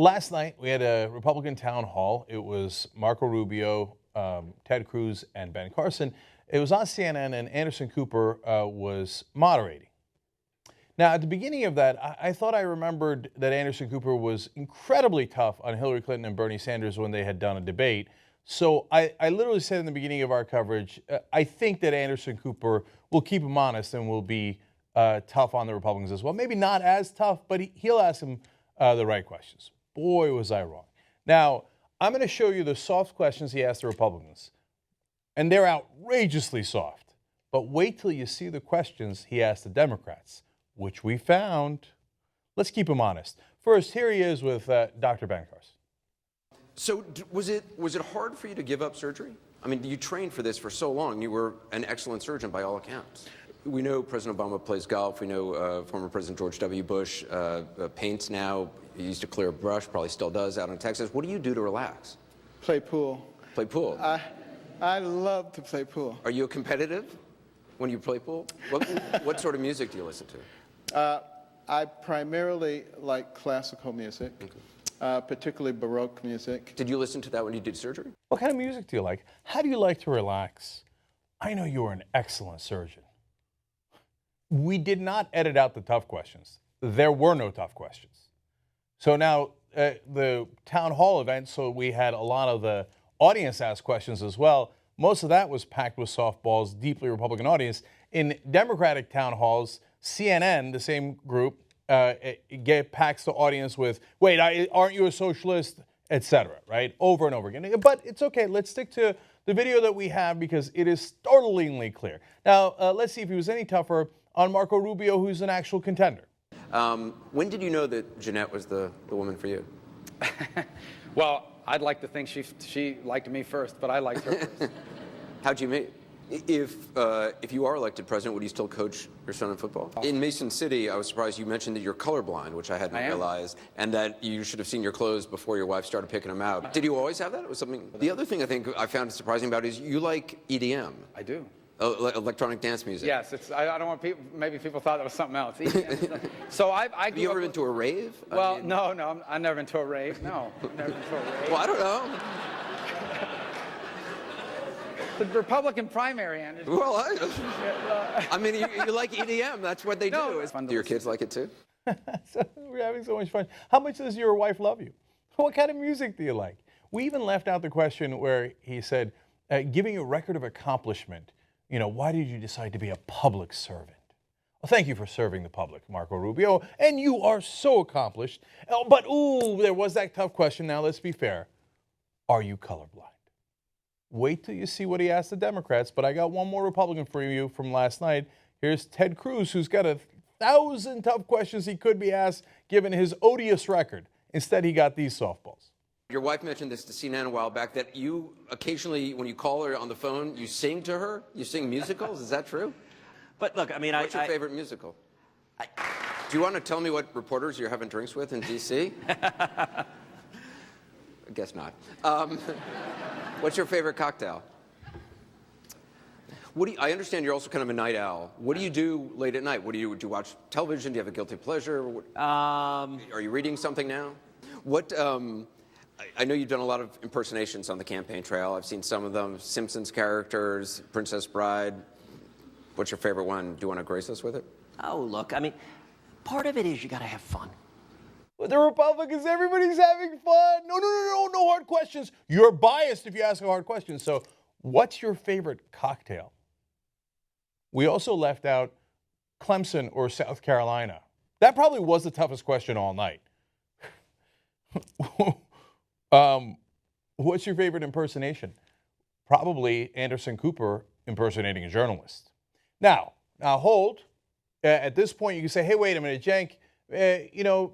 Last night, we had a Republican town hall. It was Marco Rubio, Ted Cruz, and Ben Carson. It was on CNN, and Anderson Cooper was moderating. Now, at the beginning of that, I thought I remembered that Anderson Cooper was incredibly tough on Hillary Clinton and Bernie Sanders when they had done a debate. So I literally said in the beginning of our coverage, I think that Anderson Cooper will keep him honest and will be tough on the Republicans as well. Maybe not as tough, but he'll ask them the right questions. Boy, was I wrong. Now, I'm going to show you the soft questions he asked the Republicans. And they're outrageously soft. But wait till you see the questions he asked the Democrats, which we found. Let's keep him honest. First, here he is with Dr. Ben Carson. So was it hard for you to give up surgery? I mean, you trained for this for so long. You were an excellent surgeon by all accounts. We know President Obama plays golf. We know former President George W. Bush paints now. He used to clear a brush, probably still does out in Texas. What do you do to relax? Play pool. Play pool? I love to play pool. Are you competitive when you play pool? What sort of music do you listen to? I primarily like classical music, particularly Baroque music. Did you listen to that when you did surgery? What kind of music do you like? How do you like to relax? I know you're an excellent surgeon. We did not edit out the tough questions. There were no tough questions. So now the town hall event, so we had a lot of the audience ask questions as well. Most of that was packed with softballs, deeply Republican audience. In Democratic town halls, CNN, the same group, packs the audience with, wait, aren't you a socialist, etc., right? Over and over again. But it's okay. Let's stick to the video that we have because it is startlingly clear. Now, let's see if he was any tougher on Marco Rubio, who's an actual contender. When did you know that Jeanette was the woman for you? Well, I'd like to think she liked me first, but I liked her first. How'd you meet? If you are elected president, would you still coach your son in football? In Mason City, I was surprised you mentioned that you're colorblind, which I hadn't realized, and that you should have seen your clothes before your wife started picking them out. Did you always have that? It was something. The other thing I think I found surprising about is you like EDM. I do. Electronic dance music. Yes, I don't want people. Maybe people thought that was something else. So I Have you ever been to a rave? Well, no, I've never been to a rave. No, I've never been to a rave. Well, I don't know. The Republican primary ended. Well, I mean, you like EDM. That's what they do. Do your kids like it too? So we're having so much fun. How much does your wife love you? What kind of music do you like? We even left out the question where he said, giving a record of accomplishment, why did you decide to be a public servant? Well, thank you for serving the public, Marco Rubio, and you are so accomplished. But, there was that tough question. Now, let's be fair. Are you colorblind? Wait till you see what he asked the Democrats, but I got one more Republican for you from last night. Here's Ted Cruz, who's got 1,000 tough questions he could be asked, given his odious record. Instead, he got these softballs. Your wife mentioned this to CNN a while back, that you occasionally, when you call her on the phone, you sing to her? You sing musicals? Is that true? But look, I mean, what's your favorite musical? Do you want to tell me what reporters you're having drinks with in D.C.? I guess not. What's your favorite cocktail? I understand you're also kind of a night owl. What do you do late at night? Do you watch television? Do you have a guilty pleasure? Are you reading something now? I know you've done a lot of impersonations on the campaign trail. I've seen some of them, Simpsons characters, Princess Bride. What's your favorite one? Do you want to grace us with it? Oh, look, I mean, part of it is you got to have fun. With the Republicans, everybody's having fun. No hard questions. You're biased if you ask a hard question. So what's your favorite cocktail? We also left out Clemson or South Carolina. That probably was the toughest question all night. What's your favorite impersonation? Probably Anderson Cooper impersonating a journalist. Now hold. At this point, you can say, hey, wait a minute, Cenk,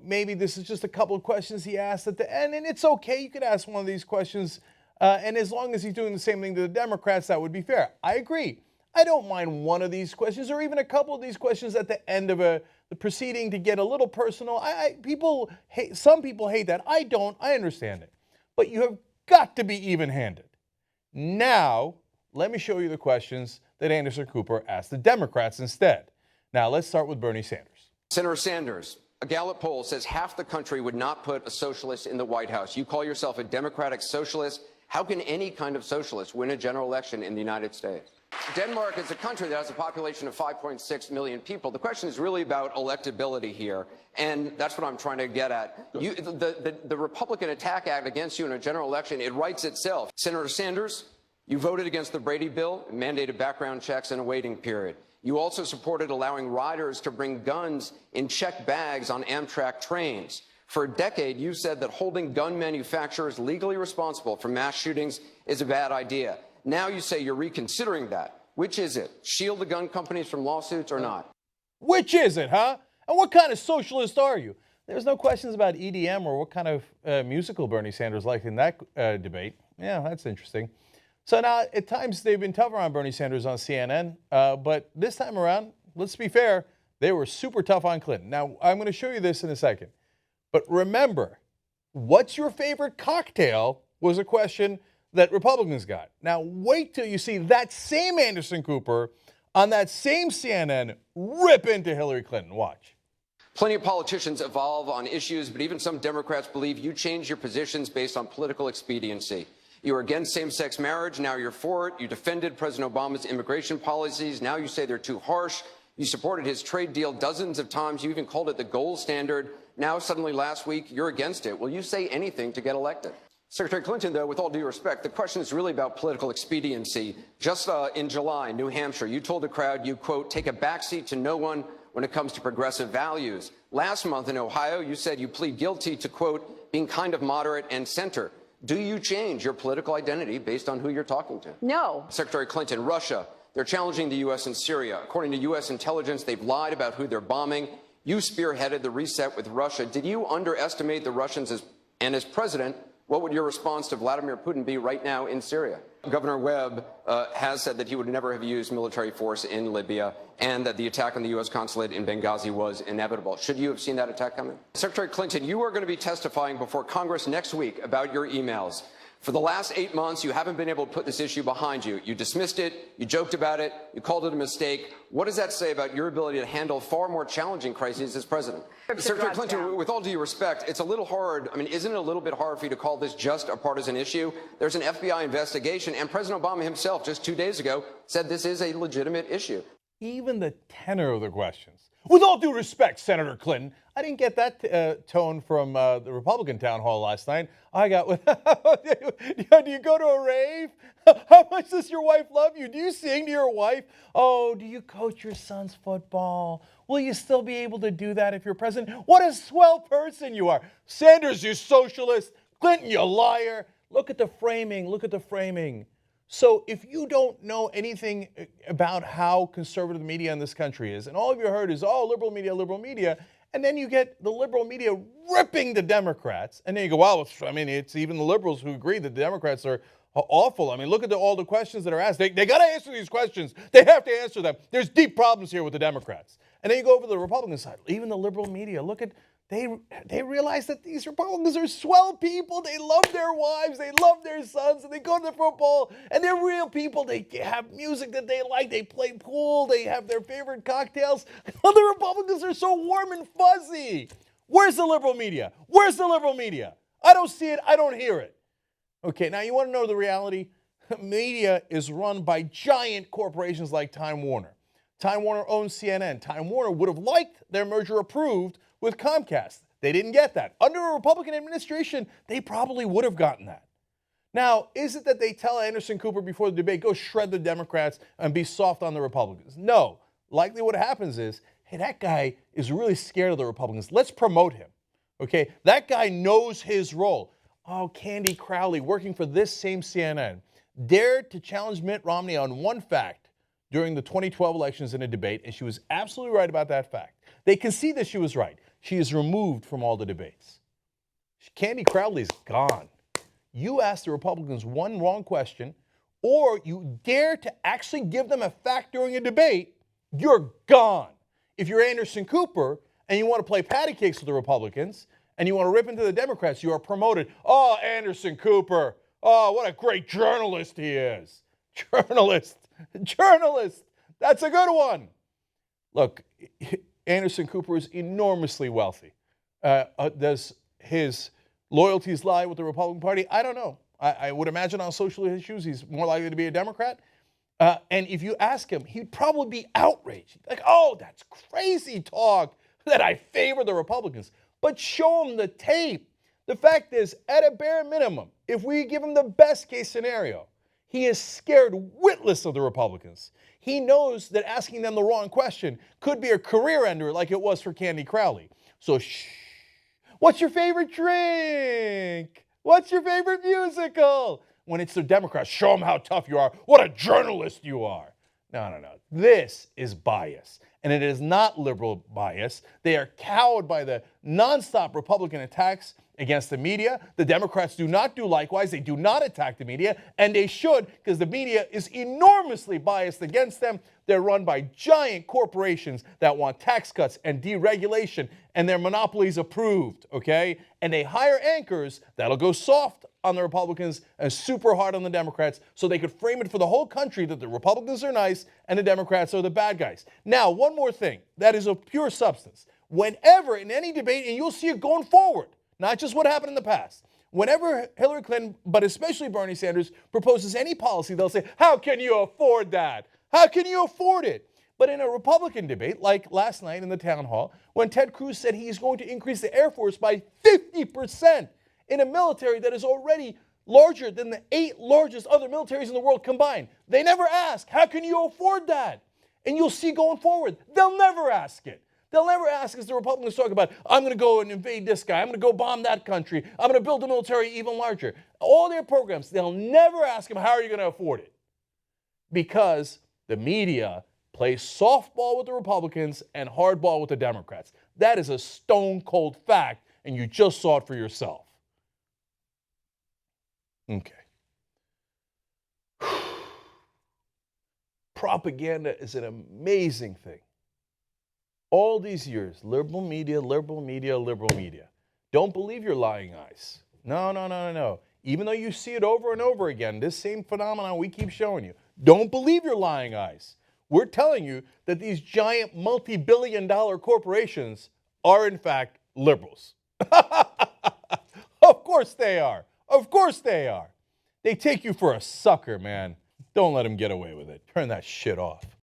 maybe this is just a couple of questions he asked at the end, and it's okay. You could ask one of these questions, and as long as he's doing the same thing to the Democrats, that would be fair. I agree. I don't mind one of these questions or even a couple of these questions at the end of the proceeding to get a little personal. Some people hate that. I don't. I understand it. But you have got to be even-handed. Now, let me show you the questions that Anderson Cooper asked the Democrats instead. Now, let's start with Bernie Sanders. Senator Sanders, A Gallup poll says half the country would not put a socialist in the White House. You call yourself a democratic socialist. How can any kind of socialist win a general election in the United States? Denmark is a country that has a population of 5.6 million people. The question is really about electability here, and that's what I'm trying to get at. The Republican Attack Act against you in a general election, it writes itself. Senator Sanders, you voted against the Brady bill, mandated background checks and a waiting period. You also supported allowing riders to bring guns in checked bags on Amtrak trains. For a decade, you said that holding gun manufacturers legally responsible for mass shootings is a bad idea. Now you say you're reconsidering that. Which is it? Shield the gun companies from lawsuits or not? Which is it, huh? And what kind of socialist are you? There's no questions about EDM or what kind of musical Bernie Sanders liked in that debate. Yeah, that's interesting. So now, at times, they've been tougher on Bernie Sanders on CNN, but this time around, let's be fair, they were super tough on Clinton. Now, I'm going to show you this in a second. But remember, what's your favorite cocktail was a question that Republicans got. Now, wait till you see that same Anderson Cooper on that same CNN rip into Hillary Clinton. Watch. Plenty of politicians evolve on issues, but even some Democrats believe you change your positions based on political expediency. You were against same-sex marriage, now you're for it. You defended President Obama's immigration policies, now you say they're too harsh. You supported his trade deal dozens of times. You even called it the gold standard. Now, suddenly last week, you're against it. Will you say anything to get elected? Secretary Clinton, though, with all due respect, the question is really about political expediency. Just in July, New Hampshire, you told the crowd you, quote, take a backseat to no one when it comes to progressive values. Last month in Ohio, you said you plead guilty to, quote, being kind of moderate and center. Do you change your political identity based on who you're talking to? No. Secretary Clinton, Russia, they're challenging the U.S. in Syria. According to U.S. intelligence, they've lied about who they're bombing. You spearheaded the reset with Russia. Did you underestimate the Russians as president? What would your response to Vladimir Putin be right now in Syria? Governor Webb has said that he would never have used military force in Libya and that the attack on the U.S. consulate in Benghazi was inevitable. Should you have seen that attack coming? Secretary Clinton, you are going to be testifying before Congress next week about your emails. For the last 8 months, you haven't been able to put this issue behind you. You dismissed it, you joked about it, you called it a mistake. What does that say about your ability to handle far more challenging crises as president? Secretary Clinton, with all due respect, it's a little hard. I mean, isn't it a little bit hard for you to call this just a partisan issue? There's an FBI investigation, and President Obama himself just 2 days ago said this is a legitimate issue. Even the tenor of the questions. With all due respect, Senator Clinton, I didn't get that tone from the Republican town hall last night. I got, do you go to a rave? How much does your wife love you? Do you sing to your wife? Oh, do you coach your son's football? Will you still be able to do that if you're president? What a swell person you are. Sanders, you socialist. Clinton, you liar. Look at the framing. Look at the framing. So if you don't know anything about how conservative the media in this country is, and all you heard is, oh, liberal media, and then you get the liberal media ripping the Democrats, and then you go, well, I mean, it's even the liberals who agree that the Democrats are awful. I mean, look at all the questions that are asked. They got to answer these questions. They have to answer them. There's deep problems here with the Democrats. And then you go over to the Republican side, even the liberal media, look at, they realize that these Republicans are swell people. They love their wives. They love their sons. And they go to the football. And they're real people. They have music that they like. They play pool. They have their favorite cocktails. Other Republicans are so warm and fuzzy. Where's the liberal media? Where's the liberal media? I don't see it. I don't hear it. Okay, now you want to know the reality? Media is run by giant corporations like Time Warner. Time Warner owns CNN. Time Warner would have liked their merger approved with Comcast. They didn't get that. Under a Republican administration, they probably would have gotten that. Now, is it that they tell Anderson Cooper before the debate, go shred the Democrats and be soft on the Republicans? No. Likely what happens is, hey, that guy is really scared of the Republicans. Let's promote him. Okay? That guy knows his role. Oh, Candy Crowley, working for this same CNN, dared to challenge Mitt Romney on one fact during the 2012 elections in a debate, and she was absolutely right about that fact. They concede that she was right. She is removed from all the debates. Candy Crowley's gone. You ask the Republicans one wrong question, or you dare to actually give them a fact during a debate, you're gone. If you're Anderson Cooper and you want to play patty cakes with the Republicans and you want to rip into the Democrats, you are promoted. Oh, Anderson Cooper. Oh, what a great journalist he is. Journalist. That's a good one. Look, Anderson Cooper is enormously wealthy. Does his loyalties lie with the Republican Party? I don't know. I would imagine on social issues he's more likely to be a Democrat. And if you ask him, he'd probably be outraged. Like, oh, that's crazy talk that I favor the Republicans. But show him the tape. The fact is, at a bare minimum, if we give him the best case scenario, he is scared witless of the Republicans. He knows that asking them the wrong question could be a career ender like it was for Candy Crowley. So shh. What's your favorite drink? What's your favorite musical? When it's the Democrats, show them how tough you are. What a journalist you are. No. This is bias. And it is not liberal bias. They are cowed by the nonstop Republican attacks against the media. The Democrats do not do likewise. They do not attack the media, and they should, because the media is enormously biased against them. They're run by giant corporations that want tax cuts and deregulation, and their monopolies approved, okay? And they hire anchors that'll go soft on the Republicans and super hard on the Democrats so they could frame it for the whole country that the Republicans are nice and the Democrats are the bad guys. Now, one more thing that is of pure substance. Whenever in any debate, and you'll see it going forward, not just what happened in the past, whenever Hillary Clinton, but especially Bernie Sanders, proposes any policy, they'll say, how can you afford that? How can you afford it? But in a Republican debate, like last night in the town hall, when Ted Cruz said he's going to increase the Air Force by 50% in a military that is already larger than the 8 largest other militaries in the world combined, they never ask, how can you afford that? And you'll see going forward, they'll never ask it. They'll never ask, as the Republicans talk about, I'm going to go and invade this guy. I'm going to go bomb that country. I'm going to build the military even larger. All their programs, they'll never ask them, how are you going to afford it? Because the media plays softball with the Republicans and hardball with the Democrats. That is a stone cold fact, and you just saw it for yourself. Okay. Propaganda is an amazing thing. All these years, liberal media. Don't believe your lying eyes. No. Even though you see it over and over again, this same phenomenon we keep showing you. Don't believe your lying eyes. We're telling you that these giant multi-billion-dollar corporations are in fact liberals. Of course they are. Of course they are. They take you for a sucker, man. Don't let them get away with it. Turn that shit off.